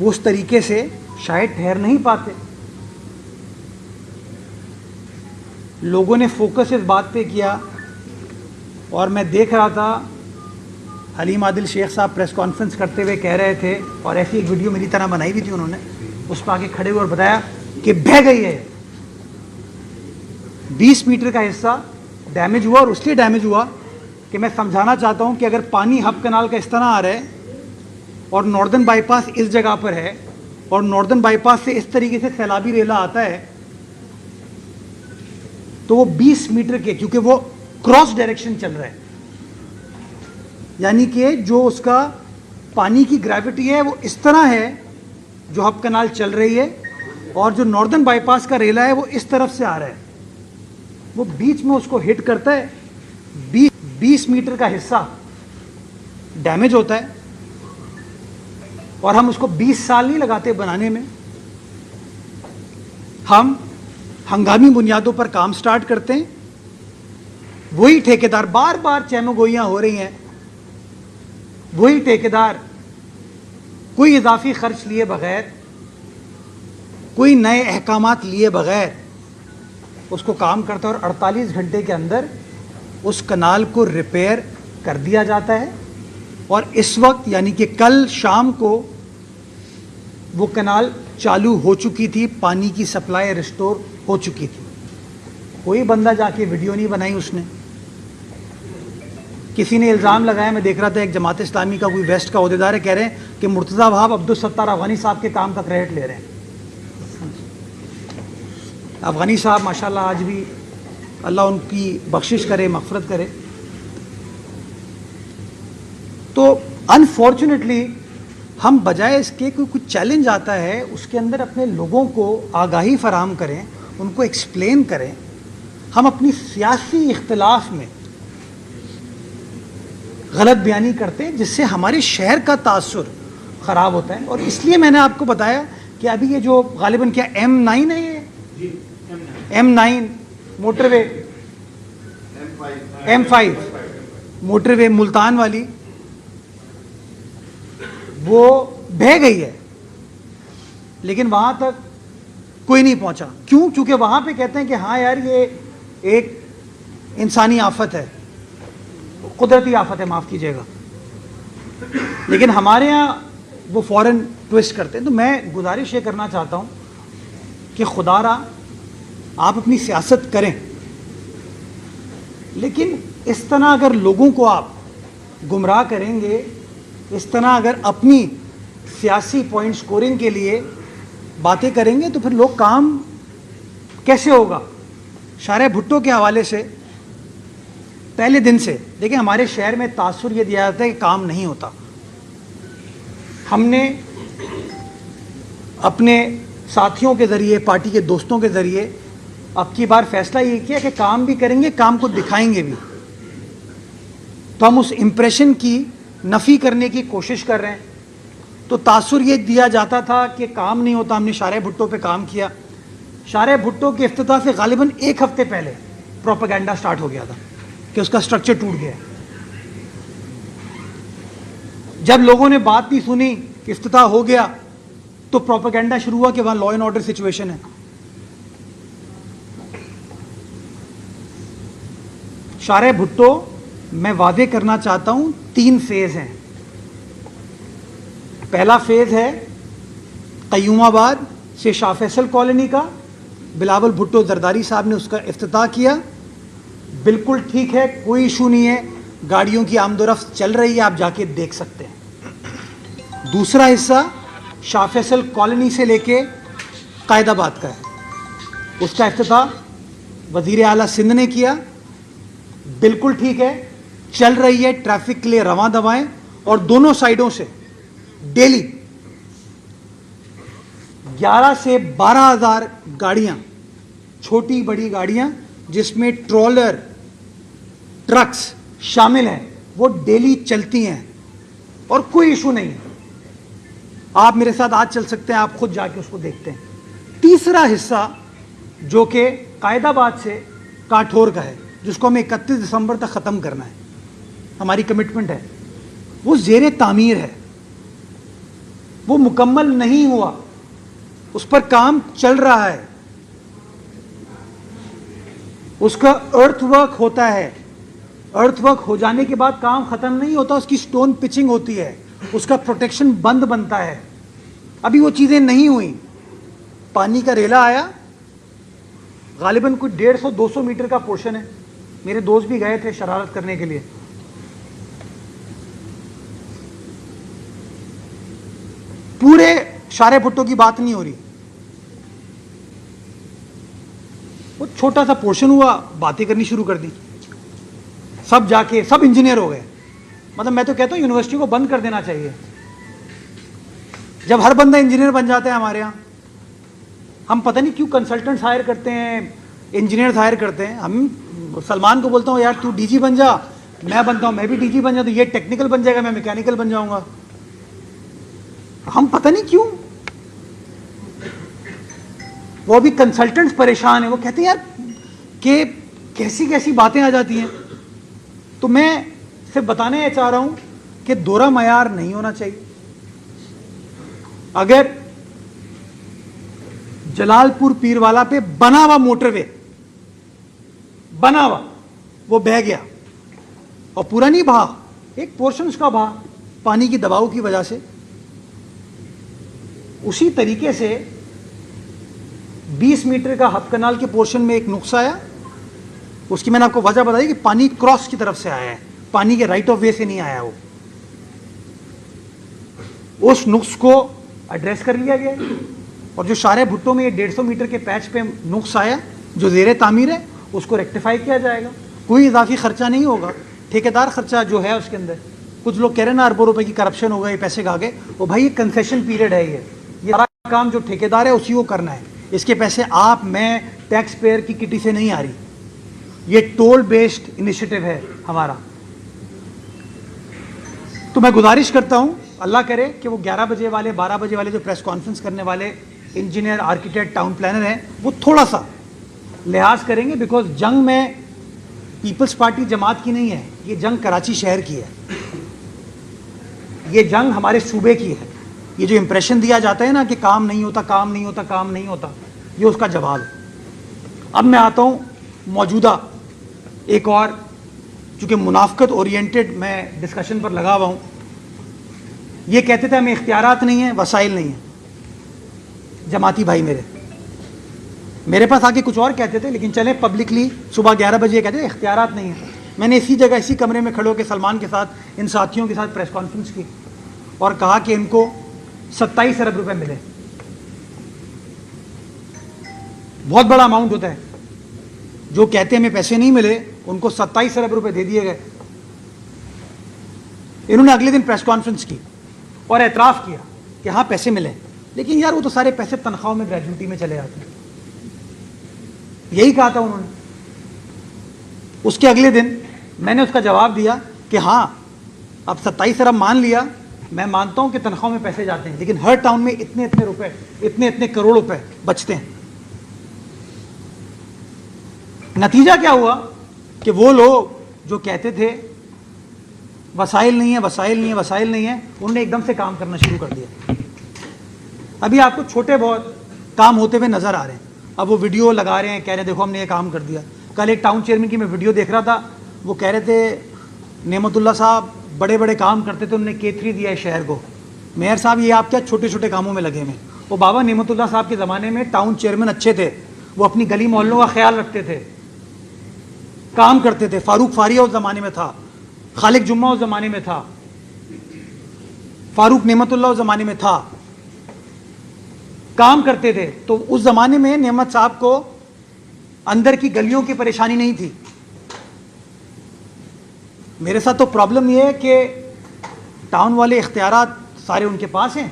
वो उस तरीके से शायद ठहर नहीं पाते। लोगों ने फोकस इस बात पे किया, और मैं देख रहा था हलीम आदिल शेख साहब प्रेस कॉन्फ्रेंस करते हुए कह रहे थे, और ऐसी एक वीडियो मेरी तरह बनाई भी थी उन्होंने, उस पर आके खड़े हुए और बताया कि बह गई है। 20 मीटर का हिस्सा डैमेज हुआ, और उसलिए डैमेज हुआ कि मैं समझाना चाहता हूं कि अगर पानी हब कनाल का इस तरह आ रहा है और नॉर्दर्न बाईपास इस जगह पर है, और नॉर्दर्न बाईपास से इस तरीके से सैलाबी रेला आता है, तो वो 20 मीटर के, क्योंकि वो क्रॉस डायरेक्शन चल रहा है, यानी कि जो उसका पानी की ग्रेविटी है वो इस तरह है, जो हब कनाल चल रही है, और जो नॉर्दर्न बाईपास का रेला है वो इस तरफ से आ रहा है, वो बीच में उसको हिट करता है। 20 मीटर का हिस्सा डैमेज होता है, और हम उसको 20 साल नहीं लगाते बनाने में। हम हंगामी बुनियादों पर काम स्टार्ट करते हैं, वही ठेकेदार, बार बार चैमगोइयां हो रही हैं, वही ठेकेदार कोई इजाफी खर्च लिए बगैर, कोई नए अहकामात लिए बगैर उसको काम करता है, और 48 घंटे के अंदर उस कनाल को रिपेयर कर दिया जाता है। और इस वक्त यानी कि कल शाम को वो कनाल चालू हो चुकी थी, पानी की सप्लाई रिस्टोर हो चुकी थी। कोई बंदा जाके वीडियो नहीं बनाई उसने। किसी ने इल्ज़ाम लगाया, मैं देख रहा था एक जमात इस्लामी का कोई वेस्ट का ओहदेदार है, कह रहे हैं कि मुर्तज़ा वहाब अब्दुल सत्तार अफगानी साहब के काम का क्रेडिट ले रहे हैं। अफगानी साहब माशाल्लाह आज भी अल्लाह उनकी बख्शिश करे, मग़फ़िरत करे। तो अनफॉर्चुनेटली हम बजाय इसके कोई कुछ चैलेंज आता है उसके अंदर अपने लोगों को आगाही फराहम करें, उनको एक्सप्लेन करें। हम अपनी सियासी इख्तिलाफ में गलत बयानी करते हैं, जिससे हमारे शहर का तासुर ख़राब होता है। और इसलिए मैंने आपको बताया कि अभी ये जो गालिबन क्या M9 है, ये M9 motorway, M5 motorway Multan वाली, वो बह गई है, लेकिन वहाँ तक कोई नहीं पहुँचा। क्यों? क्योंकि वहाँ पे कहते हैं कि हाँ यार ये एक इंसानी आफत है, कुदरती आफत है, माफ़ कीजिएगा, लेकिन हमारे यहाँ वो फ़ौरन ट्विस्ट करते हैं। तो मैं गुजारिश ये करना चाहता हूँ कि खुदारा आप अपनी सियासत करें, लेकिन इस तरह अगर लोगों को आप गुमराह करेंगे, इस तरह अगर अपनी सियासी पॉइंट स्कोरिंग के लिए बातें करेंगे, तो फिर लोग काम कैसे होगा। शारे भुट्टो के हवाले से पहले दिन से देखिए हमारे शहर में तासुर ये दिया जाता है कि काम नहीं होता। हमने अपने साथियों के ज़रिए, पार्टी के दोस्तों के ज़रिए अब की बार फैसला ये किया कि काम भी करेंगे, काम को दिखाएंगे भी। तो हम उस इम्प्रेशन की नफ़ी करने की कोशिश कर रहे हैं। तो तासुर ये दिया जाता था कि काम नहीं होता, हमने शारे भुट्टो पे काम किया। शारे भुट्टो के इफ्तिताह से गालिबन 1 हफ्ते पहले प्रोपेगेंडा स्टार्ट हो गया था कि उसका स्ट्रक्चर टूट गया। जब लोगों ने बात नहीं सुनी, इफ्तिताह हो गया, तो प्रोपेगेंडा शुरू हुआ कि वहां लॉ एंड ऑर्डर सिचुएशन है। शारे भुट्टो मैं वादे करना चाहता हूं 3 फेज हैं। पहला फेज है क़य्यूमाबाद से शाह फैसल कॉलोनी का, बिलावल भुट्टो जरदारी साहब ने उसका इफ्तिताह किया। बिल्कुल ठीक है, कोई इशू नहीं है, गाड़ियों की आमदोरफ्त चल रही है, आप जाके देख सकते हैं। दूसरा हिस्सा शाह फैसल कॉलोनी से लेके कायदाबाद का है, उसका इफ्तिताह वज़ीर आला सिंध ने किया। बिल्कुल ठीक है, चल रही है, ट्रैफिक के लिए रवां दवाएं, और दोनों साइडों से डेली 11 से 12,000 गाड़ियां, छोटी बड़ी गाड़ियां जिसमें ट्रॉलर ट्रक्स शामिल हैं, वो डेली चलती हैं और कोई इशू नहीं है। आप मेरे साथ आज चल सकते हैं, आप खुद जाके उसको देखते हैं। तीसरा हिस्सा जो कि कायदाबाद से काठोर का है, जिसको हमें 31 दिसंबर तक ख़त्म करना है, हमारी कमिटमेंट है, वो ज़ेरे तामीर है। वो मुकम्मल नहीं हुआ, उस पर काम चल रहा है, उसका अर्थवर्क होता है। अर्थवर्क हो जाने के बाद काम खत्म नहीं होता, उसकी स्टोन पिचिंग होती है, उसका प्रोटेक्शन बंद बनता है। अभी वो चीजें नहीं हुई। पानी का रेला आया, गालिबन कुछ 150-200 मीटर का पोर्शन है। मेरे दोस्त भी गए थे शरारत करने के लिए। पूरे शारे भुट्टो की बात नहीं हो रही, वो छोटा सा पोर्शन हुआ, बातें करनी शुरू कर दी। सब जाके सब इंजीनियर हो गए। मतलब मैं तो कहता हूं यूनिवर्सिटी को बंद कर देना चाहिए। जब हर बंदा इंजीनियर बन जाता है हमारे यहाँ, हम पता नहीं क्यों कंसल्टेंट्स हायर करते हैं, इंजीनियर्स हायर करते हैं। हम सलमान को बोलता हूँ यार तू डीजी बन जा, मैं बनता हूँ मैं भी डीजी बन जा, तो ये टेक्निकल बन जाएगा, मैं मैकेनिकल बन जाऊंगा। हम पता नहीं क्यों, वो अभी कंसल्टेंट्स परेशान है। वो कहते हैं यार कि कैसी कैसी बातें आ जाती हैं। तो मैं सिर्फ बताने चाह रहा हूं कि दोहरा मयार नहीं होना चाहिए। अगर जलालपुर पीरवाला पे बना हुआ मोटरवे, बना हुआ, वो बह गया और पूरा नहीं बहा, एक पोर्शन उसका बहा पानी की दबाव की वजह से। उसी तरीके से 20 मीटर का हब कनाल के पोर्शन में एक नुक्स आया। उसकी मैंने आपको वजह बताई कि पानी क्रॉस की तरफ से आया है, पानी के राइट ऑफ वे से नहीं आया वो। उस नुक्स को एड्रेस कर लिया गया, और जो शारे भुट्टो में ये 150 मीटर के पैच पे नुक्स आया जो ज़ेरे तामीर है, उसको रेक्टिफाई किया जाएगा। कोई इजाफी खर्चा नहीं होगा, ठेकेदार खर्चा जो है उसके अंदर। कुछ लोग कह रहे हैं ना अरबों रुपए की करप्शन हो गई, पैसे खा गए। वो भाई ये कंसेशन पीरियड है, ये सारा काम जो ठेकेदार है उसी को करना है। इसके पैसे आप मैं टैक्स पेयर की किटी से नहीं आ रही, ये टोल बेस्ड इनिशिएटिव है हमारा। तो मैं गुजारिश करता हूं, अल्लाह करे कि वो 11 बजे वाले 12 बजे वाले जो प्रेस कॉन्फ्रेंस करने वाले इंजीनियर आर्किटेक्ट टाउन प्लानर हैं, वो थोड़ा सा लिहाज करेंगे। बिकॉज जंग में पीपल्स पार्टी जमात की नहीं है, ये जंग कराची शहर की है, ये जंग हमारे सूबे की है। ये जो इंप्रेशन दिया जाता है ना कि काम नहीं होता, काम नहीं होता, काम नहीं होता, ये उसका जवाब है। अब मैं आता हूं मौजूदा एक और, चूंकि मुनाफकत ओरिएंटेड मैं डिस्कशन पर लगा हुआ हूं। ये कहते थे हमें इख्तियारात नहीं है, वसाइल नहीं है। जमाती भाई मेरे पास आके कुछ और कहते थे, लेकिन चले पब्लिकली सुबह 11 बजे कहते थे इख्तियारात नहीं है। मैंने इसी जगह इसी कमरे में खड़े होकर सलमान के साथ इन साथियों के साथ प्रेस कॉन्फ्रेंस की और कहा कि इनको 27 अरब रुपए मिले। बहुत बड़ा अमाउंट होता है। जो कहते हैं हमें पैसे नहीं मिले, उनको 27 अरब रुपए दे दिए गए। इन्होंने अगले दिन प्रेस कॉन्फ्रेंस की और एतराफ़ किया कि हाँ पैसे मिले, लेकिन यार वो तो सारे पैसे तनख्वाहों में ग्रेजुटी में चले जाते हैं। यही कहा था उन्होंने। उसके अगले दिन मैंने उसका जवाब दिया कि हाँ अब 27 अरब मान लिया, मैं मानता हूं कि तनख्वाह में पैसे जाते हैं, लेकिन हर टाउन में इतने इतने रुपए, इतने इतने करोड़ रुपए बचते हैं। नतीजा क्या हुआ कि वो लोग जो कहते थे वसाइल नहीं है, वसाइल नहीं है, वसाइल नहीं है, उन्होंने एकदम से काम करना शुरू कर दिया। अभी आपको छोटे बहुत काम होते हुए नजर आ रहे हैं। अब वो वीडियो लगा रहे हैं, कह रहे हैं देखो हमने ये काम कर दिया। कल एक टाउन चेयरमैन की मैं वीडियो देख रहा था, वो कह रहे थे नेमतुल्ला साहब बड़े बड़े काम करते थे, उन्होंने K3 दिया है शहर को। मेयर साहब ये आप क्या छोटे छोटे कामों में लगे हुए? वो बाबा नेमतुल्ला साहब के ज़माने में टाउन चेयरमैन अच्छे थे, वो अपनी गली मोहल्लों का ख्याल रखते थे, काम करते थे। फारूक फारिया उस ज़माने में था, खालिक जुम्मा उस ज़माने में था, फारूक नेमतुल्ला उस ज़माने में था, काम करते थे। तो उस ज़माने में नेमत साहब को अंदर की गलियों की परेशानी नहीं थी। मेरे साथ तो प्रॉब्लम यह है कि टाउन वाले इख्तियारात सारे उनके पास हैं।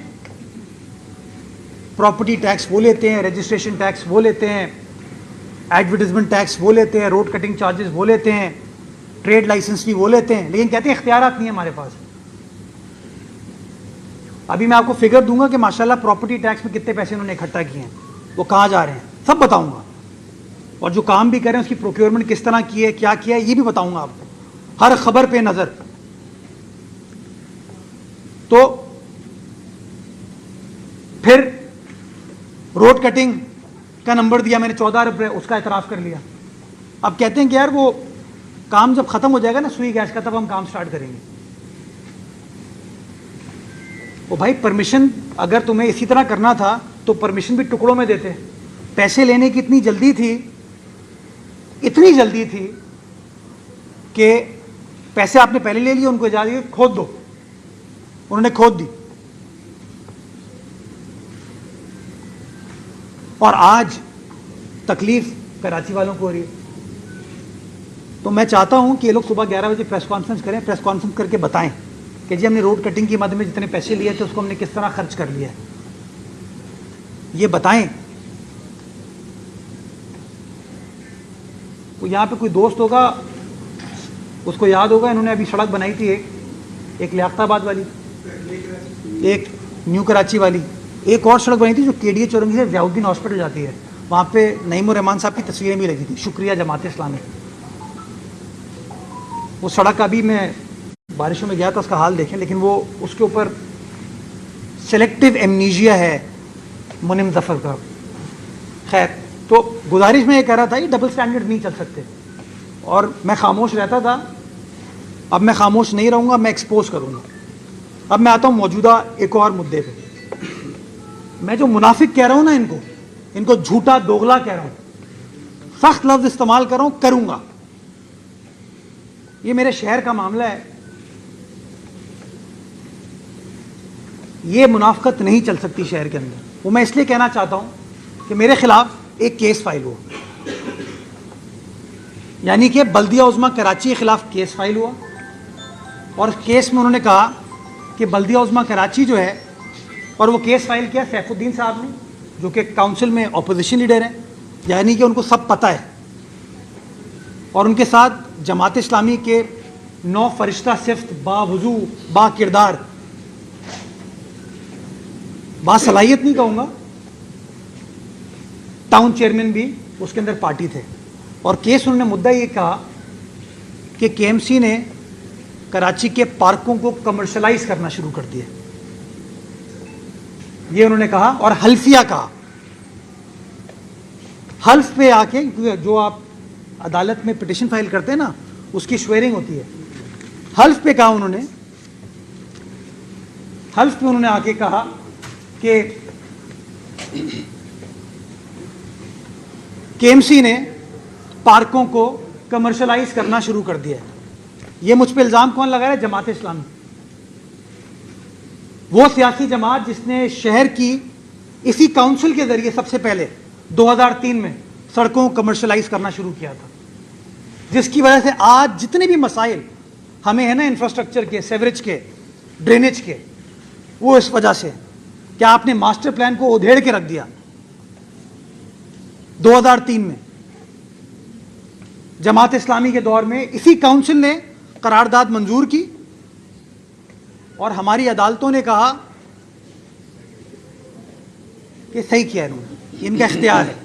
प्रॉपर्टी टैक्स वो लेते हैं, रजिस्ट्रेशन टैक्स वो लेते हैं, एडवर्टाइजमेंट टैक्स वो लेते हैं, रोड कटिंग चार्जेस वो लेते हैं, ट्रेड लाइसेंस भी वो लेते हैं, लेकिन कहते हैं इख्तियारात नहीं है हमारे पास। अभी मैं आपको फिगर दूंगा कि माशाल्लाह प्रॉपर्टी टैक्स में कितने पैसे उन्होंने इकट्ठा किए हैं, वो कहाँ जा रहे हैं, सब बताऊंगा। और जो काम भी करें उसकी प्रोक्योरमेंट किस तरह की है, क्या किया है, ये भी बताऊंगा आपको, हर खबर पे नजर। तो फिर रोड कटिंग का नंबर दिया मैंने 14 रुपये, उसका एतराफ़ कर लिया। अब कहते हैं कि यार वो काम जब ख़त्म हो जाएगा ना सुई गैस का, तब हम काम स्टार्ट करेंगे। ओ भाई, परमिशन अगर तुम्हें इसी तरह करना था तो परमिशन भी टुकड़ों में देते। पैसे लेने की इतनी जल्दी थी कि पैसे आपने पहले ले लिए, उनको इजाज़त दी खोद दो, उन्होंने खोद दी। और आज तकलीफ कराची वालों को हो रही है। तो मैं चाहता हूं कि ये लोग सुबह 11 बजे प्रेस कॉन्फ्रेंस करें, प्रेस कॉन्फ्रेंस करके बताएं कि जी हमने रोड कटिंग की मद में जितने पैसे लिए थे उसको हमने किस तरह खर्च कर लिया है, ये बताएं। तो यहाँ पे कोई दोस्त होगा, उसको याद होगा, इन्होंने अभी सड़क बनाई थी एक लियाकताबाद वाली, एक न्यू कराची वाली, एक और सड़क बनी थी जो केडीए चौरंगी से ज़ियाउद्दीन हॉस्पिटल जाती है। वहाँ पे नईमुर रहमान साहब की तस्वीरें भी लगी थी, शुक्रिया जमात इस्लामी। वो सड़क अभी मैं बारिशों में गया था, उसका हाल देखें, लेकिन वो उसके ऊपर सेलेक्टिव एमनीजिया है मुनिम जफ़र का। खैर, तो गुजारिश में ये कह रहा था, ये डबल स्टैंडर्ड नहीं चल सकते। और मैं खामोश रहता था, अब मैं खामोश नहीं रहूँगा, मैं एक्सपोज करूँगा। अब मैं आता हूँ मौजूदा एक और मुद्दे पे। मैं जो मुनाफिक कह रहा हूँ ना, इनको झूठा दोगला कह रहा हूँ, सख्त लफ्ज़ इस्तेमाल कर रहा हूँ, करूँगा। ये मेरे शहर का मामला है, ये मुनाफिकत नहीं चल सकती शहर के अंदर। वो मैं इसलिए कहना चाहता हूँ कि मेरे खिलाफ एक केस फाइल हुआ, यानी कि बल्दिया उज़्मा कराची के खिलाफ केस फाइल हुआ, और केस में उन्होंने कहा कि बल्दिया उज़्मा कराची जो है, और वो केस फाइल किया सैफुद्दीन साहब ने, जो कि काउंसिल में अपोजिशन लीडर हैं, यानी कि उनको सब पता है, और उनके साथ जमात इस्लामी के 9 फरिश्ता सिफ्त बावजू बा किरदार, बासलाहियत नहीं कहूँगा, टाउन चेयरमैन भी उसके अंदर पार्टी थे। और केस उन्होंने मुद्दा ये कहा कि केएमसी ने कराची के पार्कों को कमर्शलाइज करना शुरू कर दिया, ये उन्होंने कहा। और हल्फिया कहा, हल्फ पे आके, जो आप अदालत में पिटिशन फाइल करते हैं ना, उसकी स्वेरिंग होती है, हल्फ पे कहा उन्होंने, हल्फ पे उन्होंने आके कहा कि केएमसी ने पार्कों को कमर्शलाइज करना शुरू कर दिया है। ये मुझ पे इल्ज़ाम कौन लगा रहा है? जमात इस्लामी, वो सियासी जमात जिसने शहर की इसी काउंसिल के जरिए सबसे पहले 2003 में सड़कों को कमर्शलाइज करना शुरू किया था, जिसकी वजह से आज जितने भी मसाइल हमें है ना, इंफ्रास्ट्रक्चर के, सेवरेज के, ड्रेनेज के, वो इस वजह से कि आपने मास्टर प्लान को उधेड़ के रख दिया 2003 में। जमात इस्लामी के दौर में इसी काउंसिल ने करारदाद मंजूर की, और हमारी अदालतों ने कहा कि सही किया इन्होंने, इनका इख्तियार है।